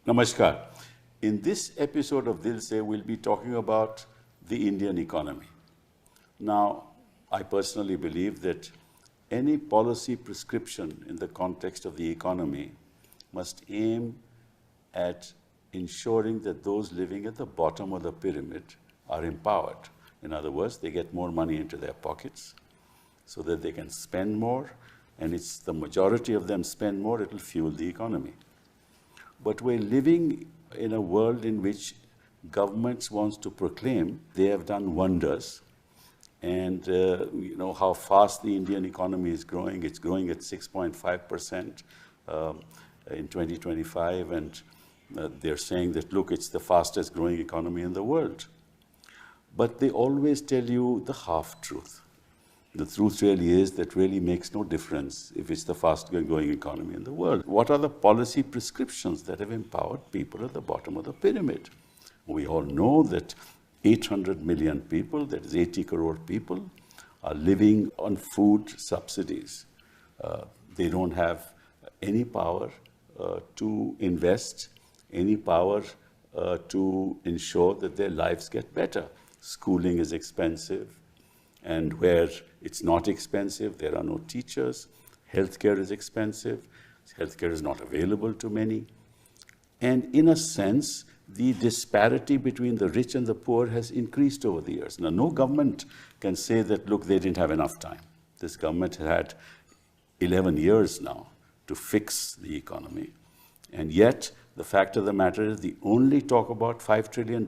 Namaskar. In this episode of Dil Se, we'll be talking about the Indian economy. Now, I personally believe that any policy prescription in the context of the economy must aim at ensuring that those living at the bottom of the pyramid are empowered. In other words, they get more money into their pockets so that they can spend more, and it's the majority of them spend more, it will fuel the economy. But we're living in a world in which governments want to proclaim they have done wonders. And you know how fast the Indian economy is growing. It's growing at 6.5% in 2025. And they're saying that, look, it's the fastest growing economy in the world. But they always tell you the half-truth. The truth really is that really makes no difference if it's the fastest growing economy in the world. What are the policy prescriptions that have empowered people at the bottom of the pyramid? We all know that 800 million people, that is 80 crore people, are living on food subsidies. They don't have any power to invest, any power to ensure that their lives get better. Schooling is expensive, and where it's not expensive, there are no teachers. Healthcare is expensive. Healthcare is not available to many. And in a sense, the disparity between the rich and the poor has increased over the years. Now, no government can say that, look, they didn't have enough time. This government had 11 years now to fix the economy. And yet, the fact of the matter is they only talk about $5 trillion,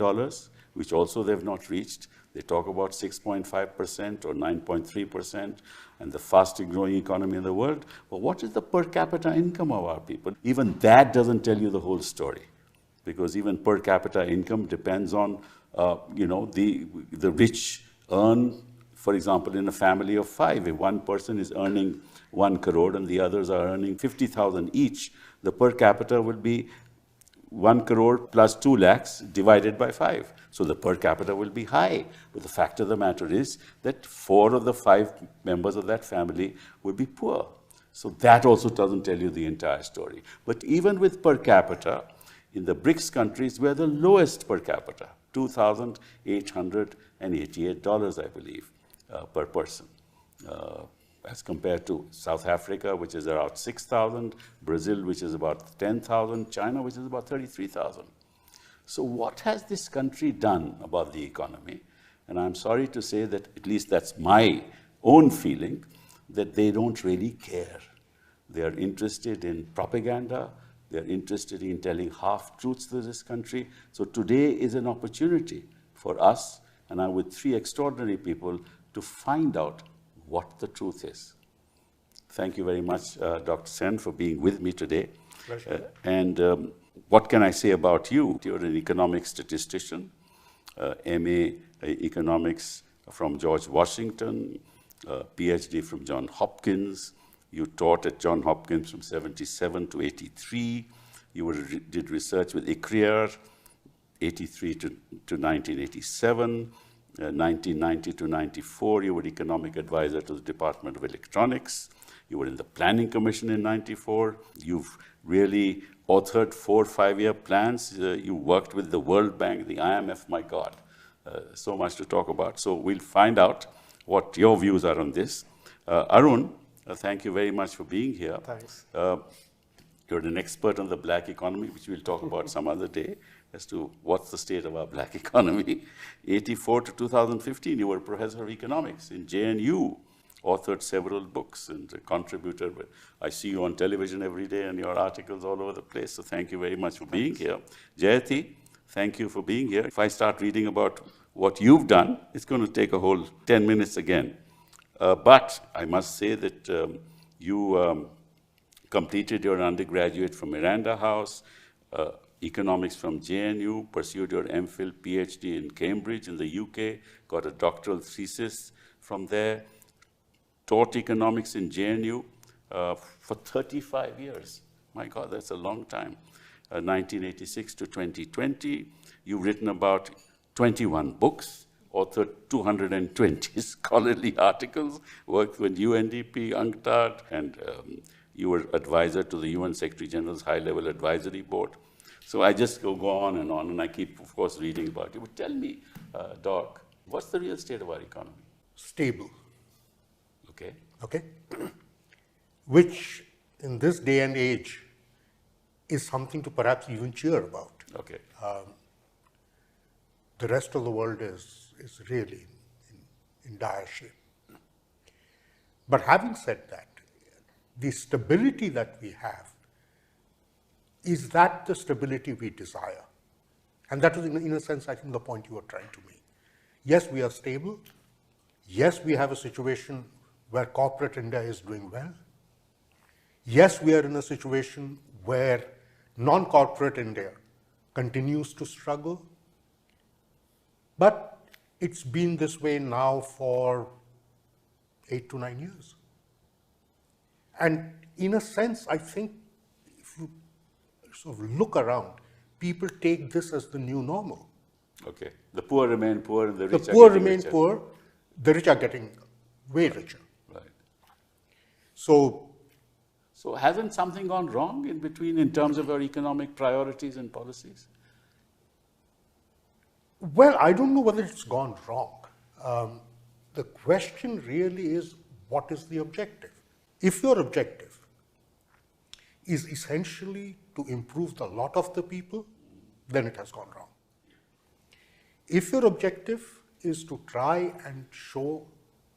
which also they've not reached. They talk about 6.5% or 9.3% and the fastest growing economy in the world. But what is the per capita income of our people? Even that doesn't tell you the whole story, because even per capita income depends on, the rich earn, for example, in a family of 5. If one person is earning 1 crore and the others are earning 50,000 each, the per capita will be 1 crore plus 2 lakhs divided by 5. So the per capita will be high. But the fact of the matter is that 4 of the 5 members of that family will be poor. So that also doesn't tell you the entire story. But even with per capita, in the BRICS countries, we're the lowest per capita, $2,888, I believe, per person. As compared to South Africa, which is around 6,000, Brazil, which is about 10,000, China, which is about 33,000. So what has this country done about the economy? And I'm sorry to say that, at least that's my own feeling, that they don't really care. They are interested in propaganda. They're interested in telling half-truths to this country. So today is an opportunity for us, and I'm with 3 extraordinary people, to find out what the truth is. Thank you very much, Dr. Sen, for being with me today. Pleasure. And what can I say about you? You're an economic statistician, MA economics from George Washington, PhD from Johns Hopkins. You taught at Johns Hopkins from 77 to 83. You did research with ICRIER, 83 to 1987. 1990 to 94, you were economic advisor to the Department of Electronics. You were in the Planning Commission in 94. You've really authored 4 5-year plans. You worked with the World Bank, the IMF, my God. So much to talk about. So we'll find out what your views are on this. Arun, thank you very much for being here. Thanks. You're an expert on the black economy, which we'll talk about some other day, as to what's the state of our black economy. 84 to 2015, you were a professor of economics in JNU, authored several books and a contributor. But I see you on television every day and your articles all over the place, so thank you very much for being here. Jayati, thank you for being here. If I start reading about what you've done, it's going to take a whole 10 minutes again. But I must say that you completed your undergraduate from Miranda House, economics from JNU, pursued your MPhil PhD in Cambridge in the UK, got a doctoral thesis from there, taught economics in JNU for 35 years. My God, that's a long time. 1986 to 2020. You've written about 21 books, authored 220 scholarly articles, worked with UNDP, UNCTAD, and you were advisor to the UN Secretary General's High-Level Advisory Board. So I just go on, and I keep, of course, reading about it. But tell me, Doc, what's the real state of our economy? Stable. Okay. Okay? Which, in this day and age, is something to perhaps even cheer about. Okay. The rest of the world is really in dire shape. But having said that, the stability that we have, is that the stability we desire? And that was, in a sense, I think, the point you were trying to make. Yes, we are stable. Yes, we have a situation where corporate India is doing well. Yes, we are in a situation where non-corporate India continues to struggle. But it's been this way now for 8 to 9 years. And in a sense, I think, if you sort of look around, people take this as the new normal. Okay. The poor remain poor and the rich The poor are getting remain richer. poor, the rich are getting way richer. Right. So hasn't something gone wrong in between in terms of our economic priorities and policies? well, I don't know whether it's gone wrong. The question really is, what is the objective? If your objective is essentially to improve the lot of the people, then it has gone wrong. If your objective is to try and show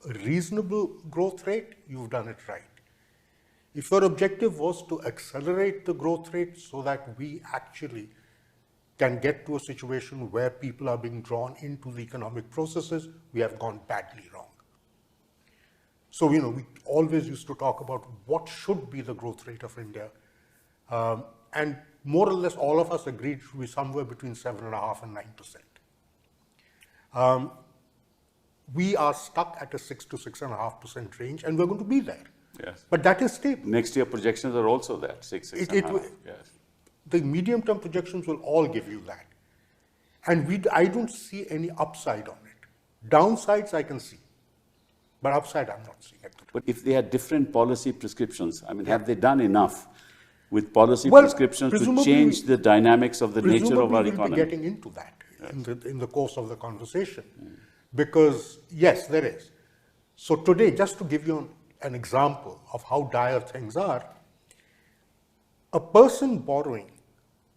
a reasonable growth rate, you've done it right. If your objective was to accelerate the growth rate so that we actually can get to a situation where people are being drawn into the economic processes, we have gone badly wrong. So, we always used to talk about what should be the growth rate of India. And more or less all of us agreed it should be somewhere between 7.5% and 9%. We are stuck at a 6 to 6.5% range, and we're going to be there. Yes. But that is stable. Next year projections are also that, 6.5. Yes. The medium-term projections will all give you that. And I don't see any upside on it. Downsides I can see, but upside I'm not seeing it. But if they had different policy prescriptions, I mean, have they done enough with policy Well, prescriptions to change the dynamics of the nature of our we'll economy? be getting into that in the course of the conversation. Because, yes, there is. So today, just to give you an example of how dire things are, a person borrowing,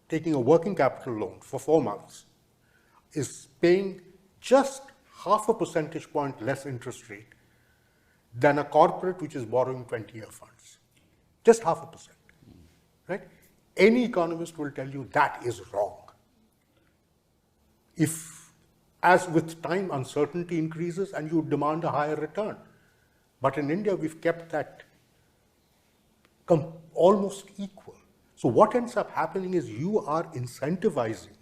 taking a working capital loan for 4 months, is paying just 0.5 percentage point less interest rate than a corporate which is borrowing 20-year funds. Just 0.5%, right? Any economist will tell you that is wrong. If, as with time, uncertainty increases and you demand a higher return. But in India, we've kept that almost equal. So what ends up happening is you are incentivizing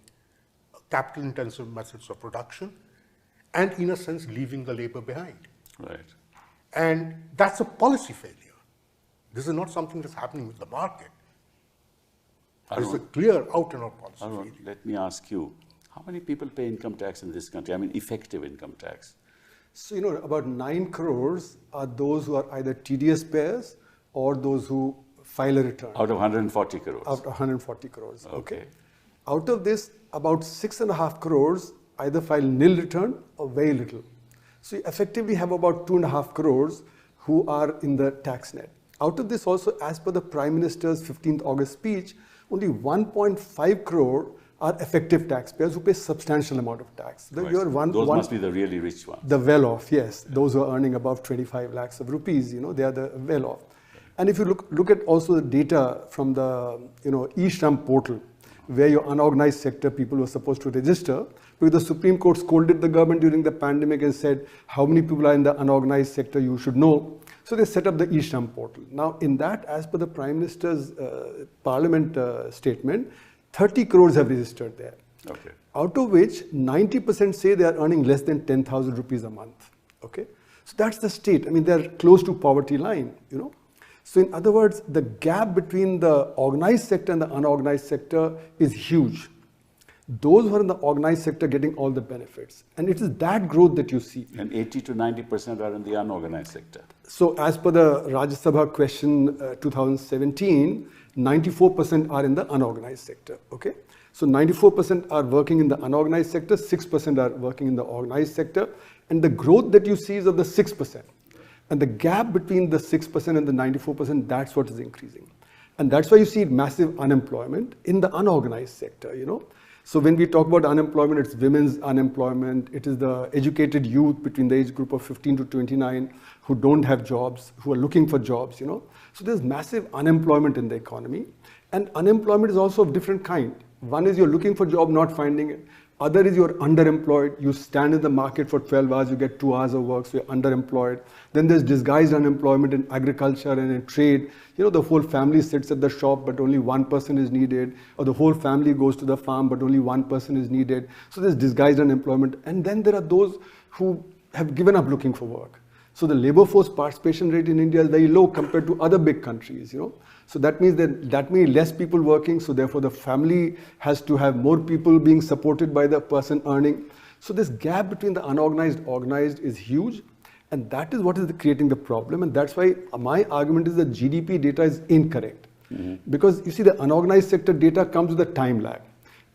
capital-intensive methods of production and, in a sense, leaving the labor behind. Right. And that's a policy failure. This is not something that's happening with the market. It's a clear out-and-out policy failure. Let me ask you, how many people pay income tax in this country? I mean, effective income tax. So, about 9 crores are those who are either TDS payers or those who file a return. Out of 140 crores? Out of 140 crores. Okay. Out of this, about 6.5 crores either file nil return or very little. So you effectively have about 2.5 crores who are in the tax net. Out of this also, as per the Prime Minister's 15th August speech, only 1.5 crore are effective taxpayers who pay substantial amount of tax. Right. Those must be the really rich ones. The well-off, yes. Yeah. Those who are earning above 25 lakhs of rupees, they are the well-off. And if you look at also the data from the e-Shram portal, where your unorganized sector people were supposed to register, because the Supreme Court scolded the government during the pandemic and said, how many people are in the unorganized sector, you should know. So they set up the e-Shram portal. Now in that, as per the Prime Minister's Parliament statement, 30 crores have registered there. Okay. Out of which 90% say they are earning less than 10,000 rupees a month. Okay. So that's the state. I mean, they're close to poverty line, So in other words, the gap between the organized sector and the unorganized sector is huge. Those who are in the organized sector getting all the benefits. And it is that growth that you see. And 80 to 90% are in the unorganized sector. So as per the Rajya Sabha question 2017, 94% are in the unorganized sector, okay? So 94% are working in the unorganized sector, 6% are working in the organized sector, and the growth that you see is of the 6%. And the gap between the 6% and the 94%, that's what is increasing. And that's why you see massive unemployment in the unorganized sector, you know. So when we talk about unemployment, it's women's unemployment, it is the educated youth between the age group of 15 to 29 who don't have jobs, who are looking for jobs, you know. So there's massive unemployment in the economy. And unemployment is also of different kind. One is you're looking for a job, not finding it. Other is you're underemployed. You stand in the market for 12 hours, you get 2 hours of work, so you're underemployed. Then there's disguised unemployment in agriculture and in trade. You know, the whole family sits at the shop, but only one person is needed. Or the whole family goes to the farm, but only one person is needed. So there's disguised unemployment. And then there are those who have given up looking for work. So the labor force participation rate in India is very low compared to other big countries, you know. So that means that means less people working, so therefore the family has to have more people being supported by the person earning. So this gap between the unorganized and organized is huge, and that is what is creating the problem. And that's why my argument is that GDP data is incorrect. Because you see, the unorganized sector data comes with a time lag.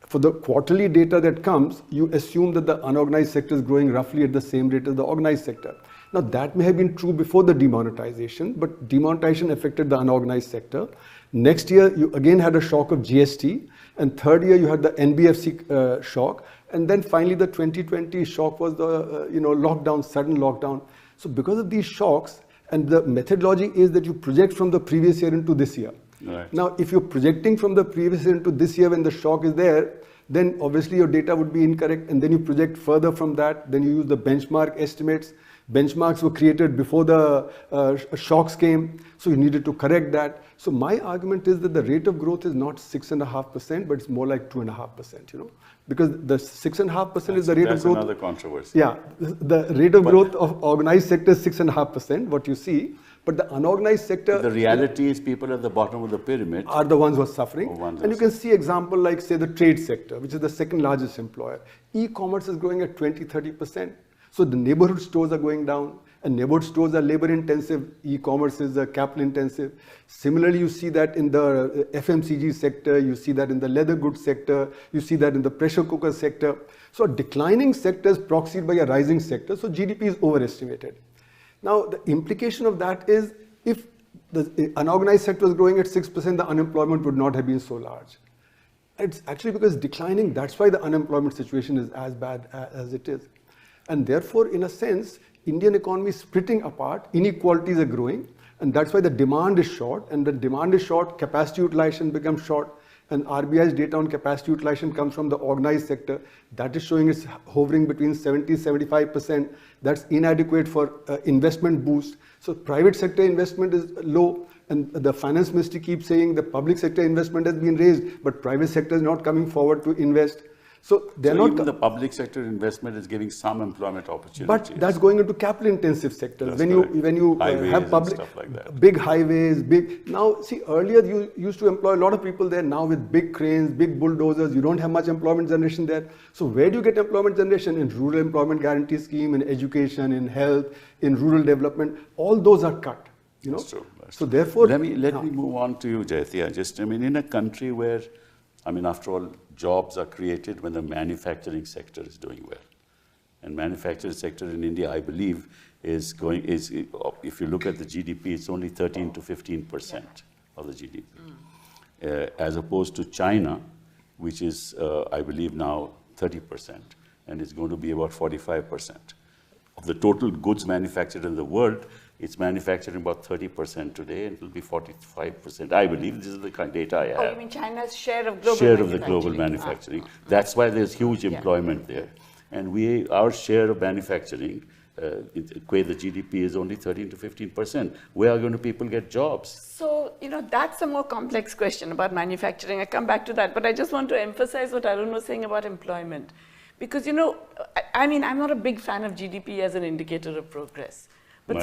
For the quarterly data that comes, you assume that the unorganized sector is growing roughly at the same rate as the organized sector. Now that may have been true before the demonetization, but demonetization affected the unorganized sector. Next year, you again had a shock of GST, and third year you had the NBFC shock, and then finally the 2020 shock was the lockdown, sudden lockdown. So because of these shocks, and the methodology is that you project from the previous year into this year. Right. Now, if you're projecting from the previous year into this year when the shock is there, then obviously your data would be incorrect, and then you project further from that, then you use the benchmark estimates. Benchmarks were created before the shocks came, so you needed to correct that. So my argument is that the rate of growth is not 6.5%, but it's more like 2.5%, you know, because the 6.5% is the rate of growth. That's another controversy. Yeah, the rate of growth of organized sector is 6.5%, what you see, but the unorganized sector. The reality is people at the bottom of the pyramid are the ones who are suffering. And you can see example like, say, the trade sector, which is the second largest employer. E-commerce is growing at 20-30%. So the neighborhood stores are going down, and neighborhood stores are labor intensive, e-commerce is capital intensive. Similarly, you see that in the FMCG sector, you see that in the leather goods sector, you see that in the pressure cooker sector. So a declining sector is proxied by a rising sector, so GDP is overestimated. Now the implication of that is, if the unorganized sector was growing at 6%, the unemployment would not have been so large. It's actually because it's declining, that's why the unemployment situation is as bad as it is. And therefore, in a sense, Indian economy is splitting apart, inequalities are growing, and that's why the demand is short, and the demand is short, capacity utilization becomes short, and RBI's data on capacity utilization comes from the organized sector. That is showing it's hovering between 70-75%. That's inadequate for investment boost. So private sector investment is low, and the finance ministry keeps saying the public sector investment has been raised, but private sector is not coming forward to invest. So they're not. Even the public sector investment is giving some employment opportunities. But that's going into capital intensive sectors. When you have public, stuff like that. Big highways, now see, earlier you used to employ a lot of people there. Now with big cranes, big bulldozers, you don't have much employment generation there. So where do you get employment generation? In rural employment guarantee scheme, in education, in health, in rural development. All those are cut. You know. That's true. So therefore, let me move on to you, Jayati. In a country where, after all, jobs are created when the manufacturing sector is doing well. And manufacturing sector in India, I believe, if you look at the GDP, it's only 13 to 15% of the GDP. As opposed to China, which is, I believe now 30%, and it's going to be about 45%. Of the total goods manufactured in the world, it's manufacturing about 30% today, and it will be 45%. I believe this is the kind of data I have. Oh, you mean China's share of global manufacturing? Share of the global manufacturing. That's why there's huge employment there. And our share of manufacturing, equate the GDP, is only 13 to 15%. Where are going to people get jobs? So, that's a more complex question about manufacturing. I come back to that, but I just want to emphasize what Arun was saying about employment. Because, I'm not a big fan of GDP as an indicator of progress. But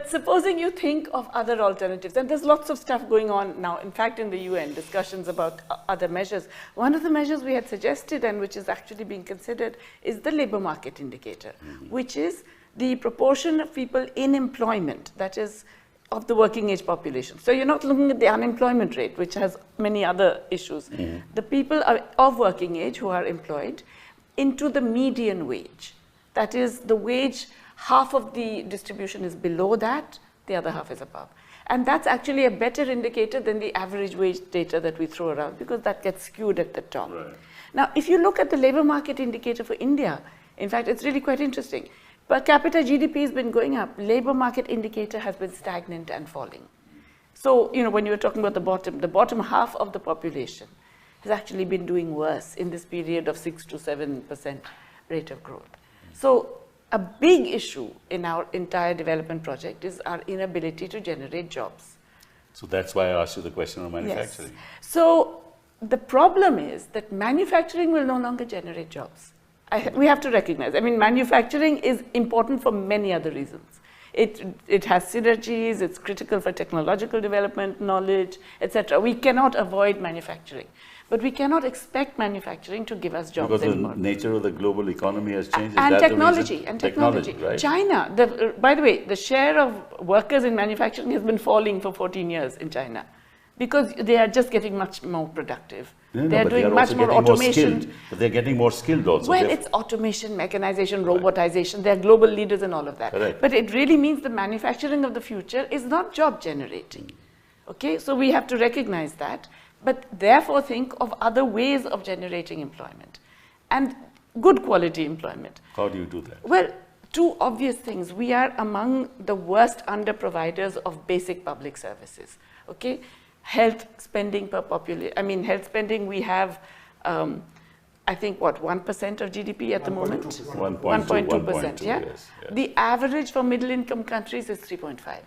supposing you think of other alternatives, and there's lots of stuff going on now, in fact, in the UN, discussions about other measures. One of the measures we had suggested, and which is actually being considered, is the labor market indicator, which is the proportion of people in employment, that is, of the working age population. So you're not looking at the unemployment rate, which has many other issues. The people of working age who are employed into the median wage. That is the wage, half of the distribution is below that, the other half is above. And that's actually a better indicator than the average wage data that we throw around, because that gets skewed at the top. Right. Now, if you look at the labor market indicator for India, in fact, it's really quite interesting. Per capita GDP has been going up. Labor market indicator has been stagnant and falling. So, you know, when you were talking about the bottom half of the population has actually been doing worse in this period of 6 to 7% rate of growth. So, a big issue in our entire development project is our inability to generate jobs. So that's why I asked you the question on manufacturing. Yes. So, the problem is that manufacturing will no longer generate jobs. We have to recognize, I mean, manufacturing is important for many other reasons. It has synergies, it's critical for technological development, knowledge, etc. We cannot avoid manufacturing, but we cannot expect manufacturing to give us jobs because anymore. the nature of the global economy has changed. And Is that technology, the reason? and technology. Right? China, by the way, the share of workers in manufacturing has been falling for 14 years in China, because they are just getting much more productive. They are doing much more automation. But they're getting more skilled also. Well, it's automation, mechanization, robotization. They're global leaders in all of that. Correct. But it really means the manufacturing of the future is not job generating. Okay, so we have to recognize that, but therefore think of other ways of generating employment and good quality employment. How do you do that? Well, two obvious things. We are among the worst under providers of basic public services. Okay. Health spending per population, I mean, health spending, we have, I think, what, 1% of GDP at the moment? 1.2%, yeah? Yes. The average for middle income countries is 3.5.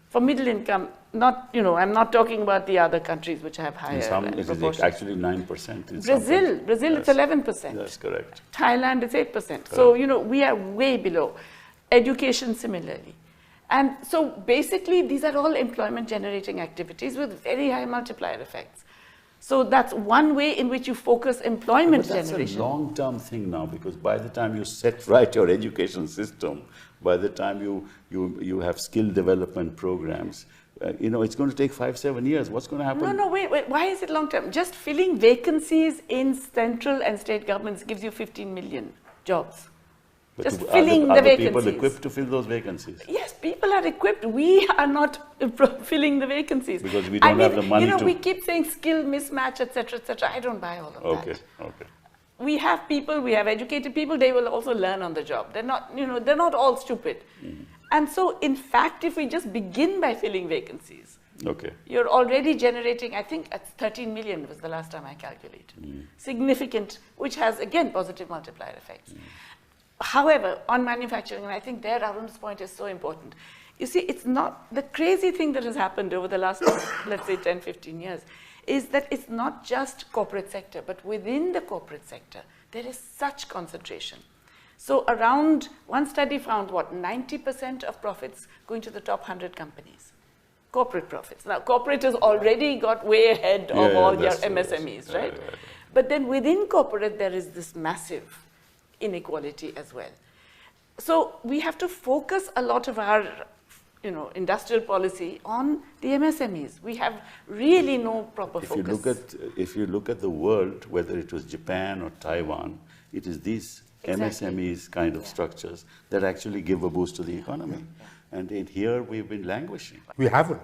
For middle income, not, you know, I'm not talking about the other countries which have higher In some, it is proportions. actually 9%. In Brazil, it's 11%. That's correct. Thailand is 8%. So, you know, we are way below. Education similarly. And so basically, these are all employment generating activities with very high multiplier effects. So that's one way in which you focus employment generation. That's a long-term thing now, because by the time you set right your education system, by the time you have skill development programs, you know, it's going to take 5-7 years. What's going to happen? No, wait. Why is it long-term? Just filling vacancies in central and state governments gives you 15 million jobs. But Just filling the vacancies. Are people equipped to fill those vacancies? Yes, people are equipped. We are not filling the vacancies. Because we don't have the money to... we keep saying skill mismatch, etc., etc. I don't buy all of that. Okay. We have people, we have educated people, they will also learn on the job. They're not, you know, they're not all stupid. And so, in fact, if we just begin by filling vacancies, you're already generating, I think, 13 million was the last time I calculated. Significant, which has, again, positive multiplier effects. However, on manufacturing, and I think there Arun's point is so important. You see, it's not, the crazy thing that has happened over the last, let's say 10, 15 years, is that it's not just corporate sector, but within the corporate sector, there is such concentration. So around, one study found, 90% of profits going to the top 100 companies. Corporate profits. Now, corporate has already got way ahead of all your MSMEs, right? But then within corporate, there is this massive inequality as well. So we have to focus a lot of our, you know, industrial policy on the MSMEs. We have really no proper focus. If you look at the world, whether it was Japan or Taiwan, it is these MSMEs kind of structures that actually give a boost to the economy. And in here, we've been languishing. We haven't.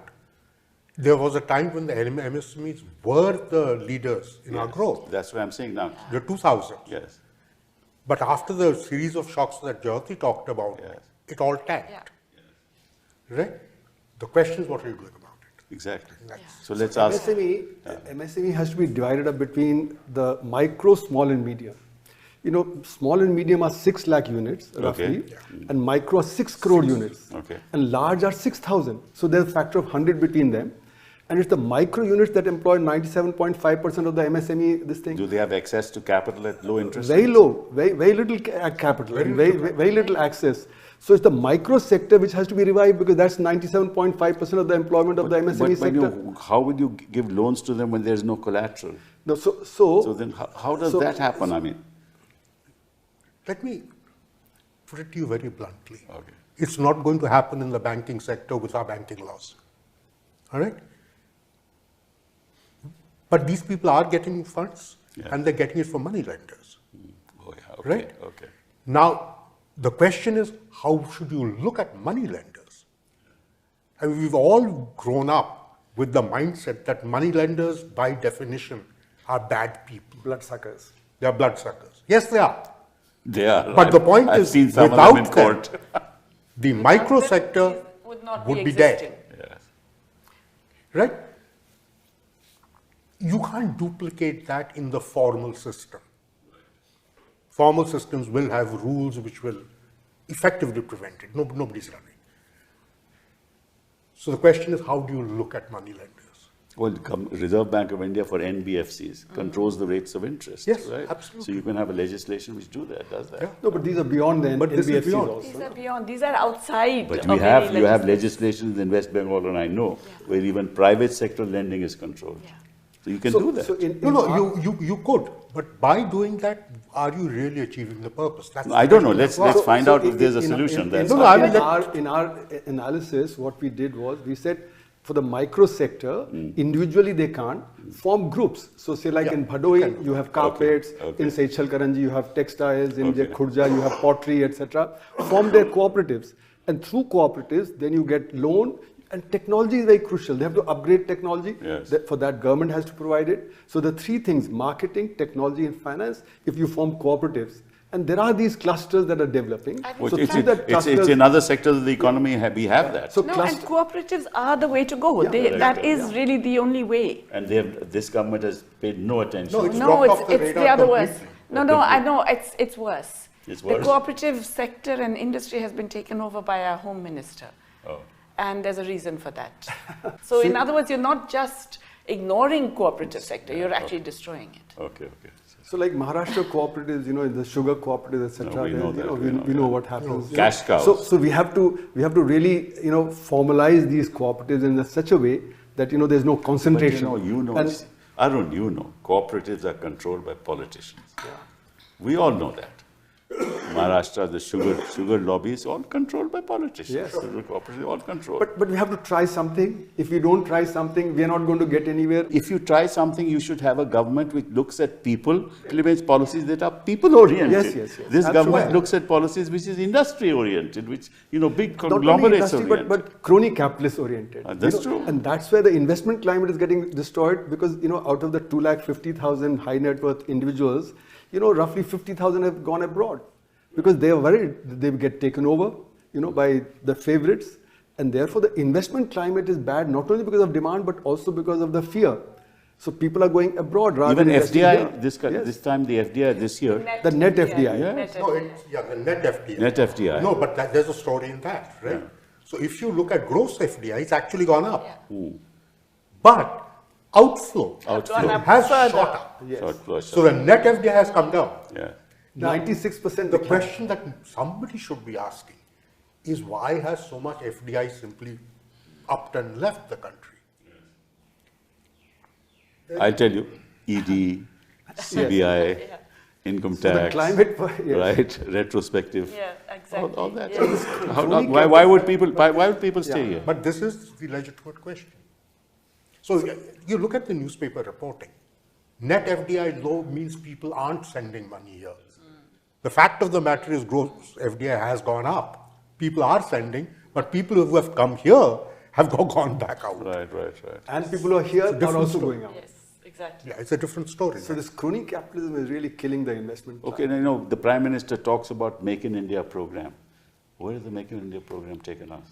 There was a time when the MSMEs were the leaders in our growth. That's what I'm saying now. The 2000s. Yes. But after the series of shocks that Jyoti talked about, it all tanked. Right? The question is, what are you doing about it? Exactly. So let's ask. MSME has to be divided up between the micro, small and medium. You know, small and medium are 6 lakh units, roughly, and micro are 6 crore units, and large are 6,000. So there's a factor of 100 between them. And it's the micro units that employ 97.5% of the MSME, this thing. Do they have access to capital at low interest? Very low, very little capital, very little access. So it's the micro sector which has to be revived, because that's 97.5% of the employment of the MSME sector. How would you give loans to them when there's no collateral? No, so then how does that happen? I mean, let me put it to you very bluntly. It's not going to happen in the banking sector with our banking laws. All right? But these people are getting funds, and they're getting it from money lenders. Oh, yeah. Okay. Right? Okay. Now, the question is, how should you look at money lenders? I mean, we've all grown up with the mindset that money lenders, by definition, are bad people. Bloodsuckers. They are bloodsuckers. Yes, they are. They are. But the point I've is, seen some without of them in court. the micro sector would be dead. Yes. Right? You can't duplicate that in the formal system. Formal systems will have rules which will effectively prevent it. Nobody's running. So the question is, how do you look at money lenders? Well, the Reserve Bank of India for NBFCs controls the rates of interest. Yes, right? absolutely. So you can have a legislation which does that. Yeah. No, but these are beyond the But this is NBFCs beyond. also. These are beyond, these are outside But of you any have legislation in West Bengal, and I know, where even private sector lending is controlled. Yeah. So you can do that. So You could. But by doing that, are you really achieving the purpose? That's I don't know. Let's find out if there's a in- solution. in- That's in, all. in our analysis, what we did was we said for the micro sector, individually they can't form groups. So say like in Bhadoi, you have carpets, Okay. in Seychelles Karanji, you have textiles, in Okay. Khurja, you have pottery, etc. Form their cooperatives. And through cooperatives, then you get loan. And technology is very crucial. They have to upgrade technology. Yes. For that, government has to provide it. So the three things, marketing, technology, and finance, if you form cooperatives. And there are these clusters that are developing. Well, So it's, through that it's clusters, in other sectors of the economy, we have that. So No, cluster, and cooperatives are the way to go. Yeah. That is really the only way. And this government has paid no attention. No, it's No, dropped it's, off the it's the radar other worse. completely. No, I know, it's worse. It's The worse? cooperative sector and industry has been taken over by our home minister. Oh. And there's a reason for that. So in other words, you're not just ignoring cooperative sector, you're actually destroying it. Okay. so like Maharashtra cooperatives, in the sugar cooperatives, etc. No, we know that, We know what happens. Cash cows. So we have to really, formalize these cooperatives in such a way that, there's no But concentration. and Arun, cooperatives are controlled by politicians. We all know that. Maharashtra, the sugar lobby is all controlled by politicians. Yes. Sugar cooperatives all controlled. But we have to try something. If we don't try something, we are not going to get anywhere. If you try something, you should have a government which looks at people, implements policies that are people-oriented. Yes. This Absolutely. government looks at policies which is industry-oriented, which, big Not only conglomerates industry, oriented. but crony capitalist oriented. That's true. And that's where the investment climate is getting destroyed because, out of the 250,000 high net worth individuals, roughly 50,000 have gone abroad because they are worried that they will get taken over, by the favorites. And therefore the investment climate is bad, not only because of demand, but also because of the fear. So people are going abroad rather Even than investing FDI, here. this time the FDI this year, The net FDI. Yeah. No, the net FDI. net FDI. No, but there's a story in that, right? So if you look at gross FDI, it's actually gone up. But outflow Gone up has further. shot up. Yes. Short flush. So the net FDI has come down. Yeah. 96% The question that somebody should be asking is why has so much FDI simply upped and left the country? I'll tell you, ED, CBI, income So the tax, climate, yes. right, retrospective, Yeah, exactly. all that. Yes. Why would people stay here? But this is the legitimate question. So you look at the newspaper reporting. Net FDI low means people aren't sending money here. The fact of the matter is gross FDI has gone up. People are sending, but people who have come here have gone back out. Right. And people who are here are also going out. Yes, exactly. Yeah, it's a different story. So this crony capitalism is really killing the investment. Okay, now the Prime Minister talks about Make in India program. Where has the Make in India program taken us?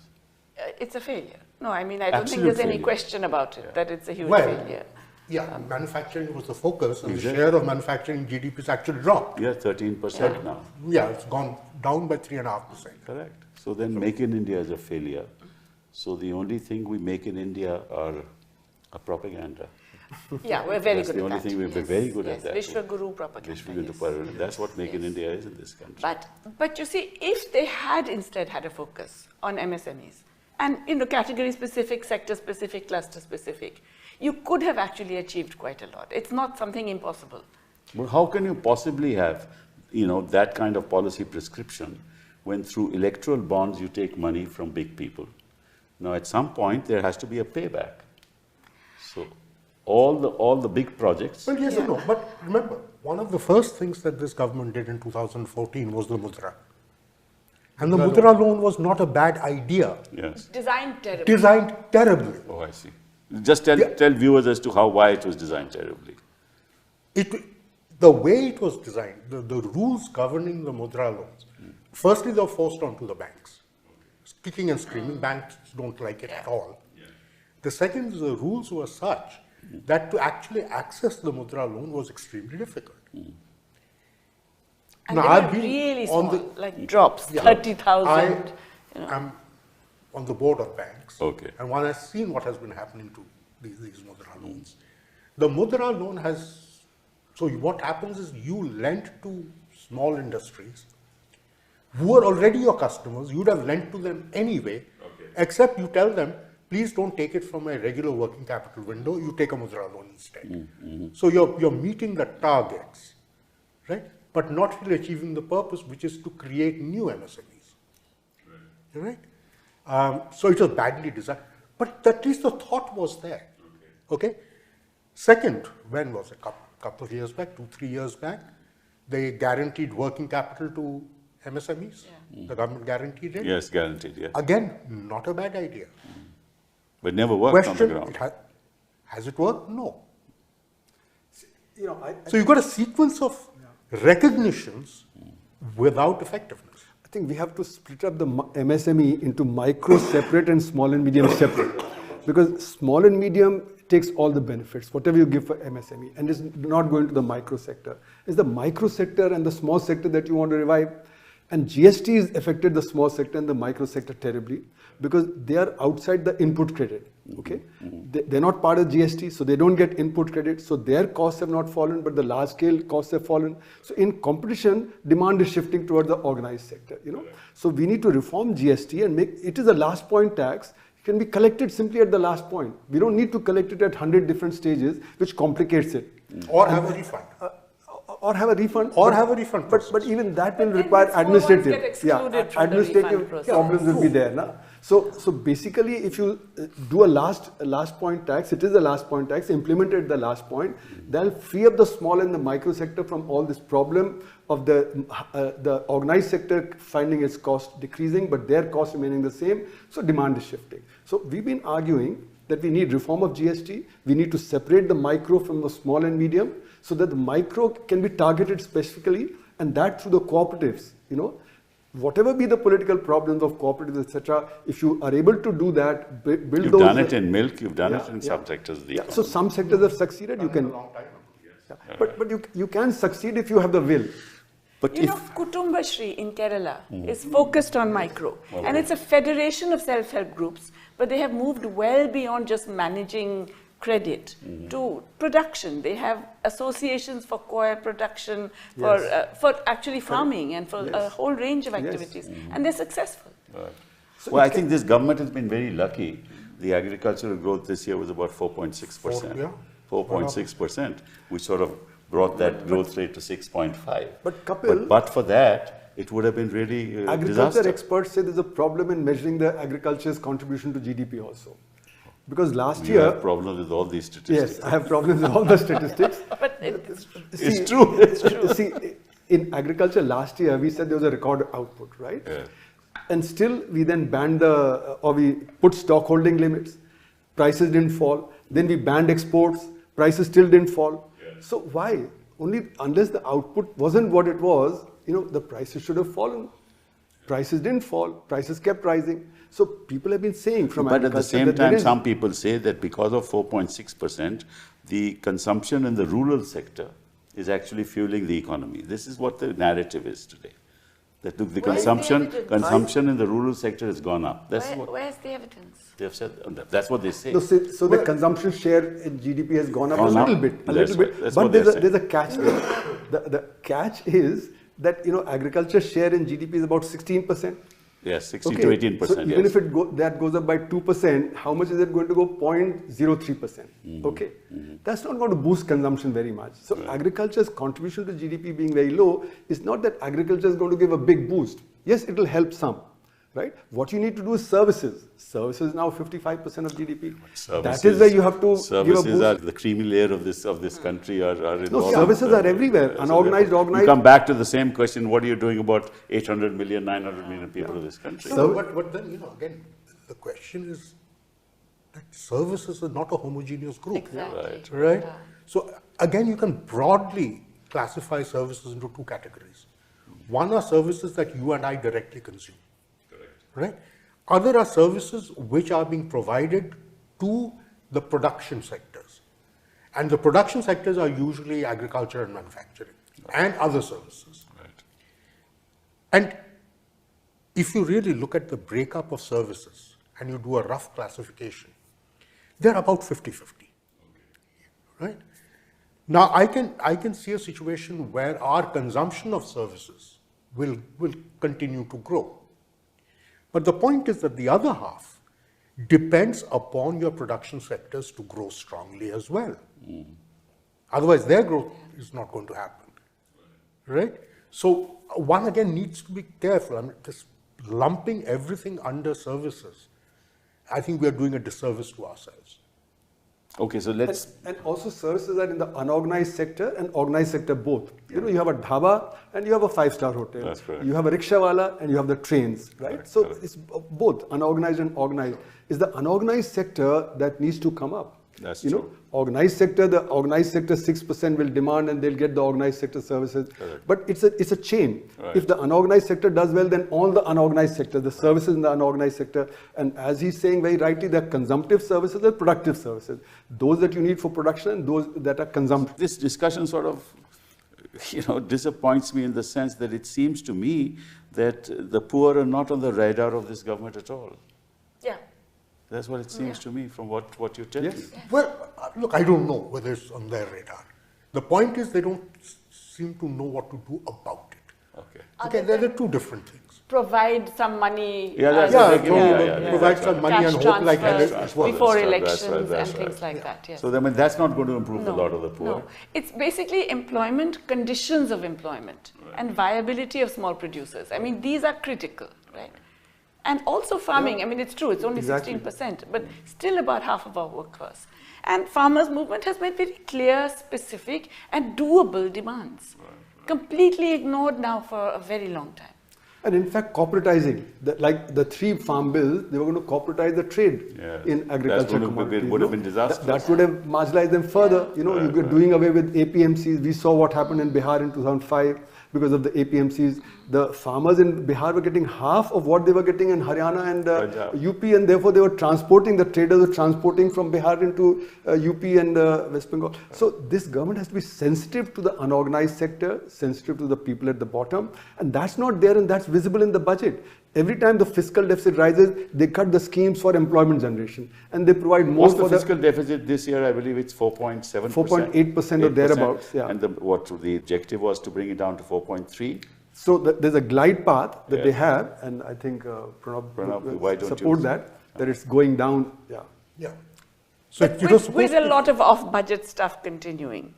It's a failure. No, I mean, I don't think Absolute there's any failure. question about it, that it's a huge Well, failure. yeah, manufacturing was the focus, and Exactly. the share of manufacturing in GDP has actually dropped. Yeah, 13% now. Yeah, it's gone down by 3.5%. Correct. So then Make in India is a failure. So the only thing we make in India are a propaganda. Yeah, we're very That's good the at only that. thing we're very good at that. Vishwaguru propaganda. yes. That's what Make in Yes. India is in this country. But you see, if they had instead had a focus on MSMEs and category specific, sector specific, cluster specific, you could have actually achieved quite a lot. It's not something impossible. But how can you possibly have, that kind of policy prescription when through electoral bonds you take money from big people. Now, at some point, there has to be a payback. So, all the big projects. Well, yes and no. But remember, one of the first things that this government did in 2014 was the Mudra. And the Mudra loan was not a bad idea. Yes. Designed terribly. Designed terribly. Oh, I see. Just tell viewers as to why it was designed terribly. The way it was designed, the rules governing the Mudra loans, firstly, they were forced onto the banks. Kicking and screaming, banks don't like it at all. The second is the rules were such that to actually access the Mudra loan was extremely difficult. And now, they I've were been really on small, the, like drops, 30,000. I'm on the board of banks. Okay. And one has seen what has been happening to these Mudra loans. The Mudra loan has, so what happens is you lend to small industries who are already your customers. You would have lent to them anyway, except you tell them, please don't take it from a regular working capital window, you take a Mudra loan instead. So you're meeting the targets, right? But not really achieving the purpose, which is to create new MSMEs, right? So it was badly designed, but at least the thought was there, okay? Second, when was it? Couple of years back, 2-3 years back, they guaranteed working capital to MSMEs. The government guaranteed it. Yes, guaranteed, yes. Again, not a bad idea. But never worked on the ground. Has it worked? No. So you've got a sequence of recognitions without effectiveness. I think we have to split up the MSME into micro separate and small and medium separate. Because small and medium takes all the benefits, whatever you give for MSME, and is not going to the micro sector. It's the micro sector and the small sector that you want to revive. And GST has affected the small sector and the micro sector terribly because they are outside the input credit. Okay, they're not part of GST, so they don't get input credit. So their costs have not fallen, but the large scale costs have fallen. So in competition, demand is shifting toward the organized sector. So we need to reform GST and make it is a last point tax. It can be collected simply at the last point. We don't need to collect it at 100 different stages, which complicates it. Or have a refund. Or have a refund. But even that will require administrative. Administrative problems will be there. Na? So basically, if you do a last point tax, it is a last point tax, implemented the last point, that'll free up the small and the micro sector from all this problem of the organized sector finding its cost decreasing, but their cost remaining the same. So demand is shifting. So we've been arguing that we need reform of GST. We need to separate the micro from the small and medium, so that the micro can be targeted specifically, and that through the cooperatives, whatever be the political problems of cooperatives, etc., if you are able to do that, build those... You've done it in milk, you've done it in some sectors of the economy. So some sectors have succeeded, you can... But you can succeed if you have the will. But Kutumbashri in Kerala is focused on micro, and it's a federation of self-help groups, but they have moved well beyond just managing credit to production. They have associations for coir production, for actually farming, and for a whole range of activities, and they're successful. Right. So well, I think this government has been very lucky. The agricultural growth this year was about 4.6%. 4.6%, which sort of brought that growth rate to 6.5. But for that, it would have been really agriculture experts say there's a problem in measuring the agriculture's contribution to GDP also. Because last year... You have problems with all these statistics. Yes, I have problems with all the statistics. But it's true. It's true. See, in agriculture last year, we said there was a record output, right? Yeah. And still, we then banned we put stock holding limits. Prices didn't fall. Then we banned exports. Prices still didn't fall. Yeah. So why? Only unless the output wasn't what it was, the prices should have fallen. Prices didn't fall. Prices kept rising. So people have been saying from agriculture. But at the same time, some people say that because of 4.6%, the consumption in the rural sector is actually fueling the economy. This is what the narrative is today. That the consumption in the rural sector has gone up. Where's the evidence? They have said that's what they say. So the consumption share in GDP has gone up a little bit. But there's a catch there. The catch is that agriculture share in GDP is about 16%. Yes, 16 to 18%. So even if that goes up by 2%, how much is it going to go? 0.03%. Okay, that's not going to boost consumption very much. So agriculture's contribution to GDP being very low is not that agriculture is going to give a big boost. Yes, it will help some, right? What you need to do is services. Services now 55% of GDP. That is where you have to give a boost. Services are the creamy layer of this country. Are in No, all services are everywhere. Unorganized, organized. You come back to the same question, what are you doing about 800 million, 900 million people of this country? But then, again, the question is that services are not a homogeneous group. Exactly. Right? Yeah. So again, you can broadly classify services into two categories. One are services that you and I directly consume. Correct. Right? Other are services which are being provided to the production sectors. And the production sectors are usually agriculture and manufacturing and other services. Right. And if you really look at the breakup of services and you do a rough classification, they're about 50-50. Right? Now, I can see a situation where our consumption of services will continue to grow. But the point is that the other half depends upon your production sectors to grow strongly as well. Otherwise, their growth is not going to happen. Right? So one again needs to be careful. I mean, this lumping everything under services, I think we are doing a disservice to ourselves. Okay, so let's... And also services are in the unorganized sector and organized sector both. You know, you have a dhaba and you have a 5-star hotel. That's correct. You have a rickshawala and you have the trains, right? Correct, So correct. it's both unorganized and organized. It's the unorganized sector that needs to come up. That's you know, true. organized sector, the organized sector 6% will demand and they'll get the organized sector services. Correct. But it's a chain. Right. If the unorganized sector does well, then all the unorganized sector, the services in the unorganized sector, and as he's saying very rightly, they're consumptive services and productive services. Those that you need for production and those that are consumptive. This discussion sort of, disappoints me in the sense that it seems to me that the poor are not on the radar of this government at all. Yeah. That's what it seems to me from what you tell Yes. me. Well, look, I don't know whether it's on their radar. The point is they don't seem to know what to do about it. Okay. Okay, there are two different things. Provide some money. Yeah, that's Yeah, what they give you. provide That's some right. money cash and hope like transfers it works. before That's right, elections that's and right. things like that. Yes. So I mean, that's not going to improve the lot of the poor. No, it's basically employment, conditions of employment, and viability of small producers. I mean, these are critical, right? And also farming. I mean, it's true, it's only Exactly. 16%, but still about half of our workforce. And farmers' movement has made very clear, specific, and doable demands. Completely ignored now for a very long time. And in fact, corporatizing, like the 3 farm bills, they were going to corporatize the trade Yeah. in agriculture commodities. would have been disastrous. That would have marginalized them further. You know, Right, you're doing away with APMCs. We saw what happened in Bihar in 2005 because of the APMCs. The farmers in Bihar were getting half of what they were getting in Haryana and Punjab. UP, and therefore they were transporting, the traders were transporting from Bihar into UP and West Bengal. So this government has to be sensitive to the unorganized sector, sensitive to the people at the bottom, and that's not there and that's visible in the budget. Every time the fiscal deficit rises, they cut the schemes for employment generation and they provide more What's for the fiscal deficit this year? I believe it's 4.7%. 4.8% or thereabouts, yeah. And the objective was to bring it down to 4.3. So there's a glide path that Yeah. they have, and I think Pranab, Pranab why will don't support you- that it's going down. Yeah. Yeah. So But it was with supposed a to- lot of off-budget stuff continuing.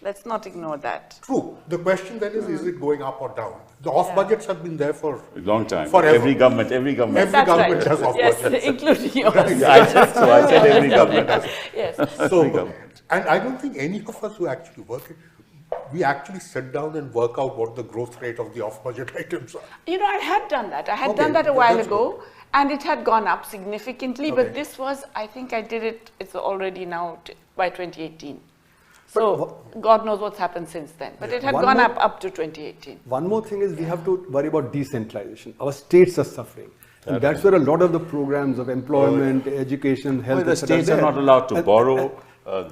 Let's not ignore that. True. The question then is it going up or down? The off budgets have been there for A long time. Forever. Every government. Every That's government right. has off Yes, budgets. including yours. Yeah, I said every government. Yes. So, Every government. and I don't think any of us who actually work it, we actually sit down and work out what the growth rate of the off-budget items are. You know, I had done that. I had Okay, done that a while that's ago, and it had gone up significantly. Okay. But this was, I think I did it, it's already now by 2018. So God knows what's happened since then. But it had One gone more- up to 2018. One more thing is we have to worry about decentralization. Our states are suffering. And that's where a lot of the programs of employment, education, health, Well, the etc. states are there. not allowed to And- borrow.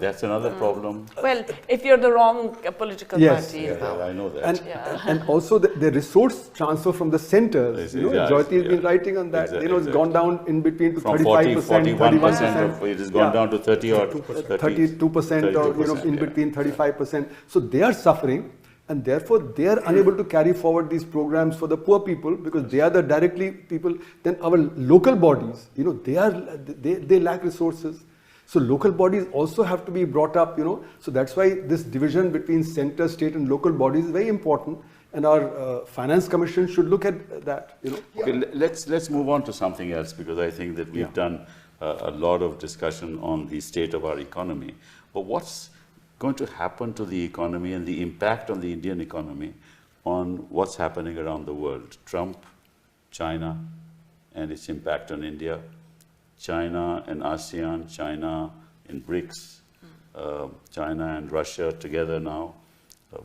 That's another problem. Well, if you're the wrong political Yes. party. Yeah, I know that. And, Yeah. and also the resource transfer from the centers. Yes, You know, yes, Jyoti has been yeah. writing on that. Exactly, You know, it's gone down in between to From 35%, 41% 31%. of it has gone down to 30 or 32% or in yeah. between 35%. So they are suffering, and therefore they are unable to carry forward these programs for the poor people because they are the directly people. Then our local bodies, you know, they lack resources. So local bodies also have to be brought up, you know. So that's why this division between center, state and local bodies is very important. And our finance commission should look at that, you know. Okay, let's move on to something else, because I think that we've done a lot of discussion on the state of our economy. But what's going to happen to the economy and the impact on the Indian economy on what's happening around the world? Trump, China, and its impact on India, China and ASEAN, China in BRICS, China and Russia together now,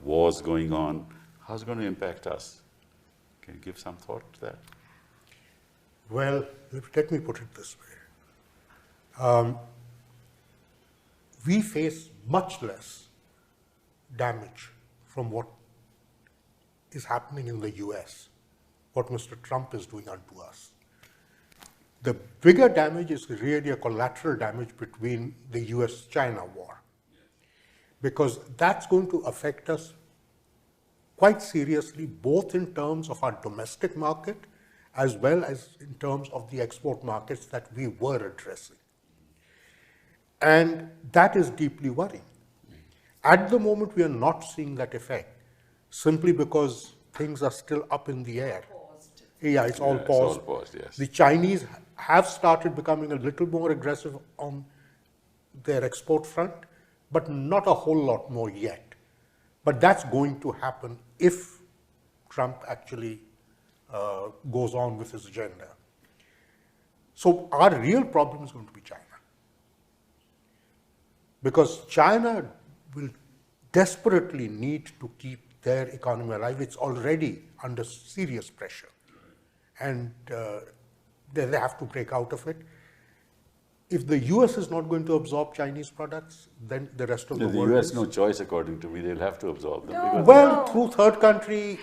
wars going on. How's it going to impact us? Can you give some thought to that? Well, let me put it this way. We face much less damage from what is happening in the US, what Mr. Trump is doing unto us. The bigger damage is really a collateral damage between the US-China war, because that's going to affect us quite seriously, both in terms of our domestic market as well as in terms of the export markets that we were addressing. And that is deeply worrying. At the moment, we are not seeing that effect, simply because things are still up in the air. Paused. Yeah, it's all paused. It's all paused, yes. The Chinese have started becoming a little more aggressive on their export front, but not a whole lot more yet. But that's going to happen if Trump actually goes on with his agenda. So our real problem is going to be China. Because China will desperately need to keep their economy alive. It's already under serious pressure. And they have to break out of it. If the US is not going to absorb Chinese products, then the rest of the world The US is. no choice, according to me. They'll have to absorb them. No. because- Well, through third country.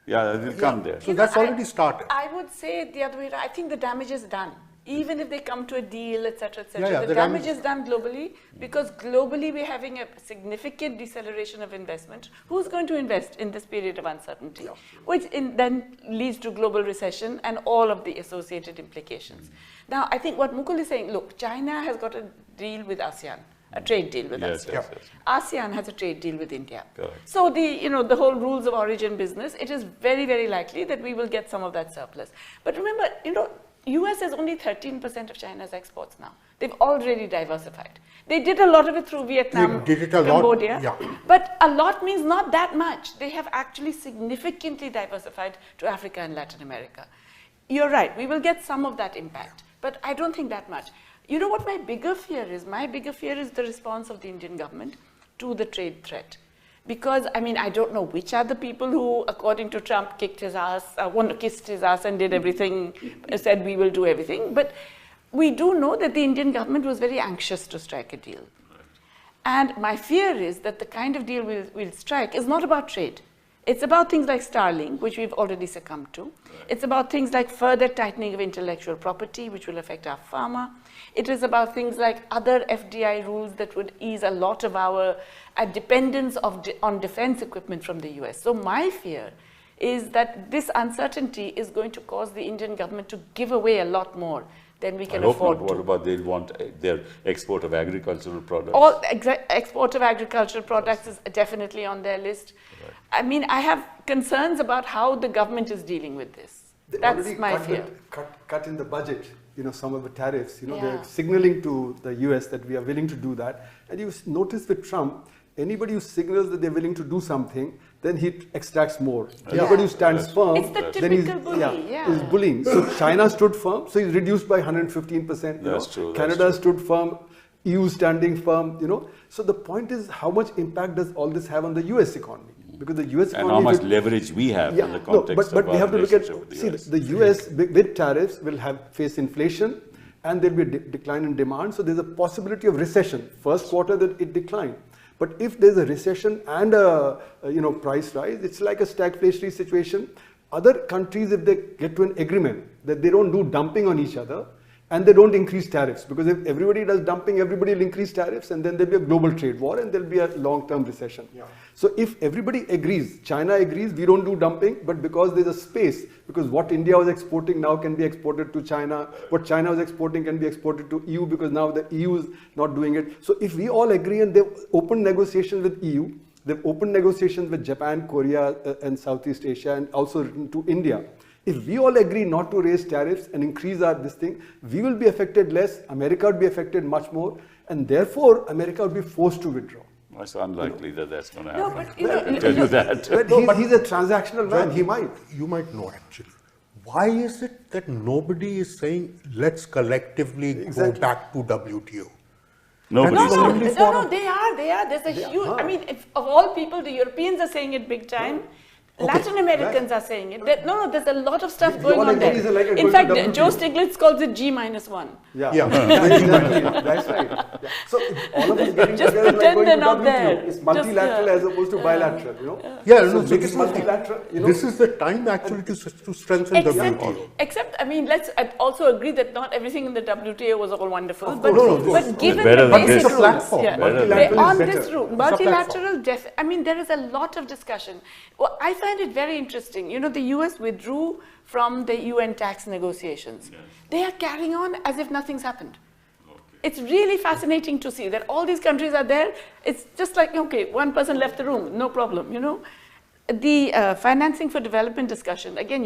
yeah, they'll come there. So that's already started. I would say the other way around. I think the damage is done. Even if they come to a deal, etc., etc., Yeah, the damage is done globally, because globally we're having a significant deceleration of investment. Who's going to invest in this period of uncertainty? Which then leads to global recession and all of the associated implications. Now, I think what Mukul is saying, look, China has got a deal with ASEAN, a trade deal with Yes, ASEAN. yes, yes. ASEAN has a trade deal with India. Correct. So the whole rules of origin business, it is very, very likely that we will get some of that surplus. But remember, US is only 13% of China's exports now. They've already diversified. They did a lot of it through Vietnam, They did it a lot, Cambodia. yeah. But a lot means not that much. They have actually significantly diversified to Africa and Latin America. You're right, we will get some of that impact, but I don't think that much. You know what my bigger fear is? My bigger fear is the response of the Indian government to the trade threat. Because, I mean, I don't know which are the people who, according to Trump, kissed his ass and did everything, said we will do everything. But we do know that the Indian government was very anxious to strike a deal. And my fear is that the kind of deal we'll strike is not about trade. It's about things like Starlink, which we've already succumbed to. It's about things like further tightening of intellectual property, which will affect our pharma. It is about things like other FDI rules that would ease a lot of our dependence on defense equipment from the US. So my fear is that this uncertainty is going to cause the Indian government to give away a lot more than we can afford to. What about they'll want their export of agricultural products? All export of agricultural products is definitely on their list. Right. I mean, I have concerns about how the government is dealing with this. They That's already my fear. cut in the budget, some of the tariffs. Yeah. They're signaling to the US that we are willing to do that. And you notice with Trump, anybody who signals that they're willing to do something, then he extracts more. Anybody who stands firm, It's the then he's, typical bully, is bullying. So China stood firm, so he's reduced by 115%. That's true. Canada stood firm, EU standing firm. So the point is, how much impact does all this have on the US economy? Because the US economy, and how much leverage we have in the context but of we our have to look at, relationship with the US. the US with tariffs will face inflation, and there'll be a decline in demand. So there's a possibility of recession. First quarter that it declined. But if there's a recession and a price rise, it's like a stagflationary situation. Other countries, if they get to an agreement that they don't do dumping on each other and they don't increase tariffs, because if everybody does dumping, everybody will increase tariffs, and then there'll be a global trade war and there'll be a long-term recession. Yeah. So if everybody agrees, China agrees, we don't do dumping, but because there's a space, because what India was exporting now can be exported to China, what China was exporting can be exported to EU, because now the EU is not doing it. So if we all agree and they open negotiations with EU, They've opened negotiations with Japan, Korea, and Southeast Asia, and also written to India. If we all agree not to raise tariffs and increase this thing, we will be affected less, America would be affected much more, and therefore America would be forced to withdraw. It's unlikely that that's going to happen. No, but you know, I can tell you that. But he's a transactional man, he might. You might know actually. Why is it that nobody is saying, let's collectively go back to WTO? Nobody's No, saying no, it. No, they are. There's a huge, I mean, if, of all people, the Europeans are saying it big time. Latin Americans are saying it. There's a lot of stuff going on there. In fact, Joe Stiglitz calls it G-1. Yeah, Yeah. exactly. That's right. Yeah. So all of us getting Just together pretend going they're to not WTO. there. It's multilateral as opposed to bilateral, you know. Yeah, So no, so make this it is multilateral, you know. This is the time actually to strengthen WTO. Except, I mean, let's also agree that not everything in the WTO was all wonderful. But, course, of course. but given Better the than basic this. It's a platform. rules, Better than Multilateral on is this better. route, multilateral, I mean, there is a lot of discussion. Well, I find it very interesting. You know, the US withdrew from the UN tax negotiations. Yes. They are carrying on as if nothing's happened. Okay. It's really fascinating to see that all these countries are there. It's just like, okay, one person left the room, no problem, you know. The financing for development discussion, again,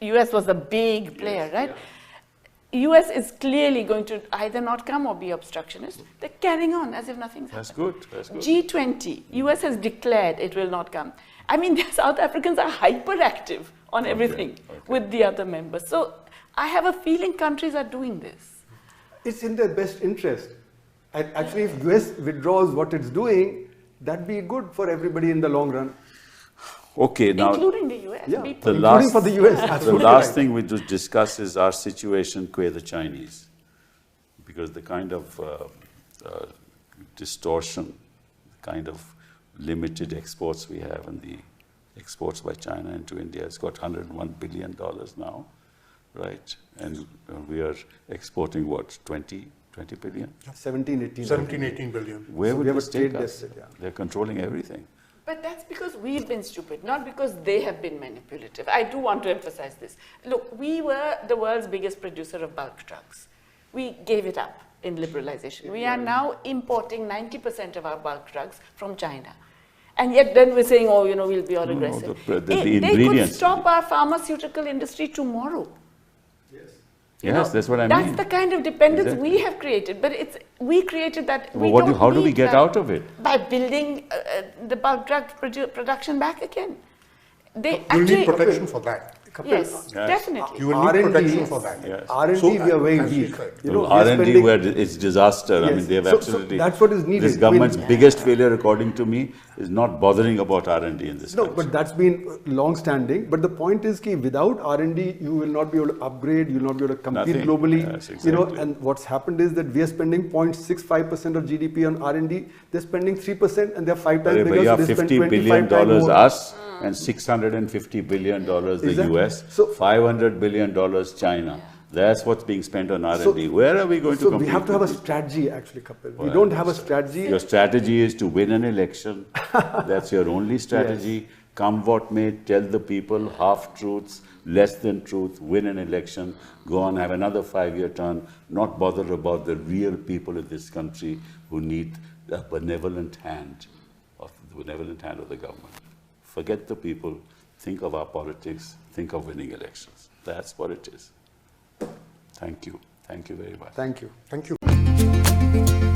US was a big player, right? Yeah. US is clearly going to either not come or be obstructionist. They're carrying on as if nothing's happened. That's good. That's good. G20, US has declared it will not come. I mean, the South Africans are hyperactive on everything with the other members. So I have a feeling countries are doing this. It's in their best interest. And actually, if US withdraws what it's doing, that'd be good for everybody in the long run. Okay, now Including the US. Yeah, the including last, for the US. the absolutely last right. thing we just discuss is our situation with the Chinese. Because the kind of distortion, kind of limited exports we have, and the exports by China into India has got $101 billion now, right? And we are exporting what, 20 billion? 17, 18. 17, 18 billion. Where So would we have this a trade take us? deficit, yeah. They're controlling everything. But that's because we've been stupid, not because they have been manipulative. I do want to emphasize this. Look, we were the world's biggest producer of bulk drugs. We gave it up in liberalization. We are now importing 90% of our bulk drugs from China. And yet then we're saying, oh, you know, we'll be all aggressive. the They could ingredients. stop our pharmaceutical industry tomorrow. Yes, that's what I That's mean. the kind of dependence Exactly. we have created. But we created that. Well, how do we get out of it? By building the bulk drug production back again. They You need actually, protection for that. yes, definitely. You will need R&D, protection for that. Yes. R&D, So, we are very as you weak. said. You know, Well, we are R&D spending- where it's disaster. I Yes. mean, they've So absolutely. that's what is needed. This government's biggest failure, according to me, is not bothering about R&D in this No, country. but that's been long-standing. But the point is, that without R&D, you will not be able to upgrade. You will not be able to compete Nothing. globally. Yes, You know, exactly. and what's happened is that we are spending 0.65% of GDP on R&D. They're spending 3%, and they're 5 times bigger. We So have they spend $50 billion 25 times more. us and $650 billion the Exactly. US, So- $500 billion China. That's what's being spent on R&D. Where are we going to So compete? we have to have a with these? strategy, actually, Kapil. We Well, don't have a strategy. Your strategy is to win an election. That's your only strategy. Come what may, tell the people half-truths, less than truth, win an election, go on, have another 5-year term, not bother about the real people in this country who need the benevolent hand of the government. Forget the people, think of our politics, think of winning elections. That's what it is. Thank you. Thank you very much. Thank you. Thank you.